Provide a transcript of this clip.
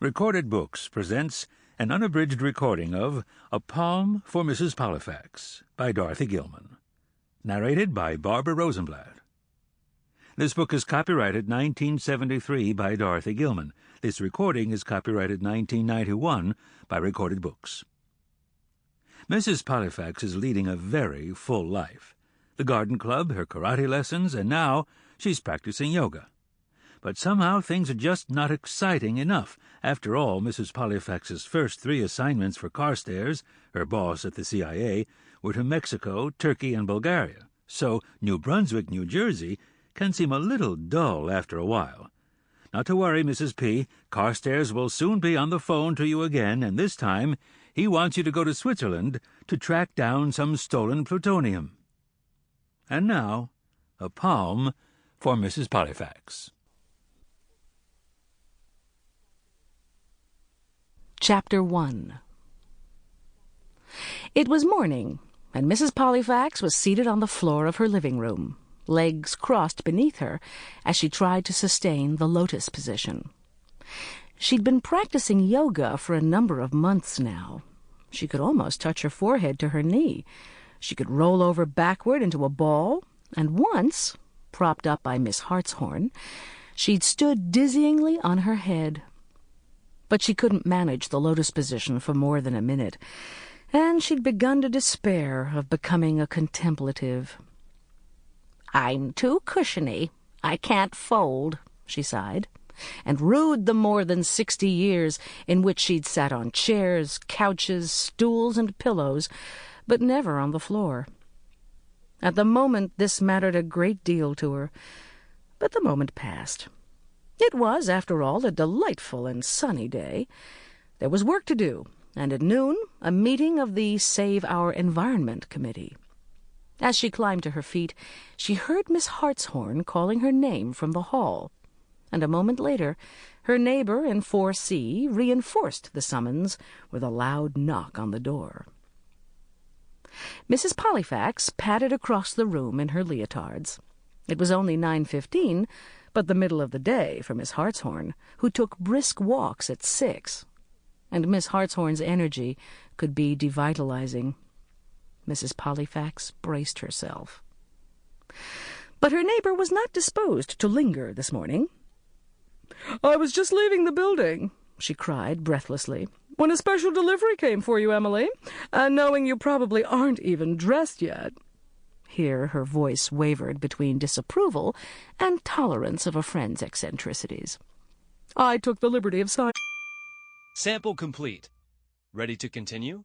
Recorded Books presents an unabridged recording of A Poem for Mrs. Pollifax by Dorothy Gilman, narrated by Barbara Rosenblat. This book is copyrighted 1973 by Dorothy Gilman. This recording is copyrighted 1991 by Recorded Books. Mrs. Pollifax is leading a very full life. The garden club, her karate lessons, and now she's practicing yoga. But somehow things are just not exciting enough. After all, Mrs. Pollifax's first 3 assignments for Carstairs, her boss at the CIA, were to Mexico, Turkey, and Bulgaria. So New Brunswick, New Jersey, can seem a little dull after a while. Not to worry, Mrs. P. Carstairs will soon be on the phone to you again, and this time he wants you to go to Switzerland to track down some stolen plutonium. And now, a poem for Mrs. Pollifax. Chapter 1. It was morning, and Mrs. Pollifax was seated on the floor of her living room, legs crossed beneath her, as she tried to sustain the lotus position. She'd been practicing yoga for a number of months now. She could almost touch her forehead to her knee. She could roll over backward into a ball, and once, propped up by Miss Hartshorn, she'd stood dizzyingly on her head. But she couldn't manage the lotus position for more than a minute, and she'd begun to despair of becoming a contemplative. "I'm too cushiony. I can't fold," she sighed, and rued the more than 60 years in which she'd sat on chairs, couches, stools, and pillows, but never on the floor. At the moment this mattered a great deal to her, but the moment passed. It was, after all, a delightful and sunny day. There was work to do, and at noon a meeting of the Save Our Environment Committee. As she climbed to her feet, she heard Miss Hartshorn calling her name from the hall, and a moment later her neighbor in 4C reinforced the summons with a loud knock on the door. Mrs. Pollifax padded across the room in her leotards. It was only 9:15, but the middle of the day for Miss Hartshorn, who took brisk walks at 6, and Miss Hartshorn's energy could be devitalizing. Mrs. Pollifax braced herself. But her neighbor was not disposed to linger this morning. "I was just leaving the building," she cried breathlessly, "when a special delivery came for you, Emily, and knowing you probably aren't even dressed yet." Here her voice wavered between disapproval and tolerance of a friend's eccentricities. "I took the liberty of signing." Sample complete. Ready to continue?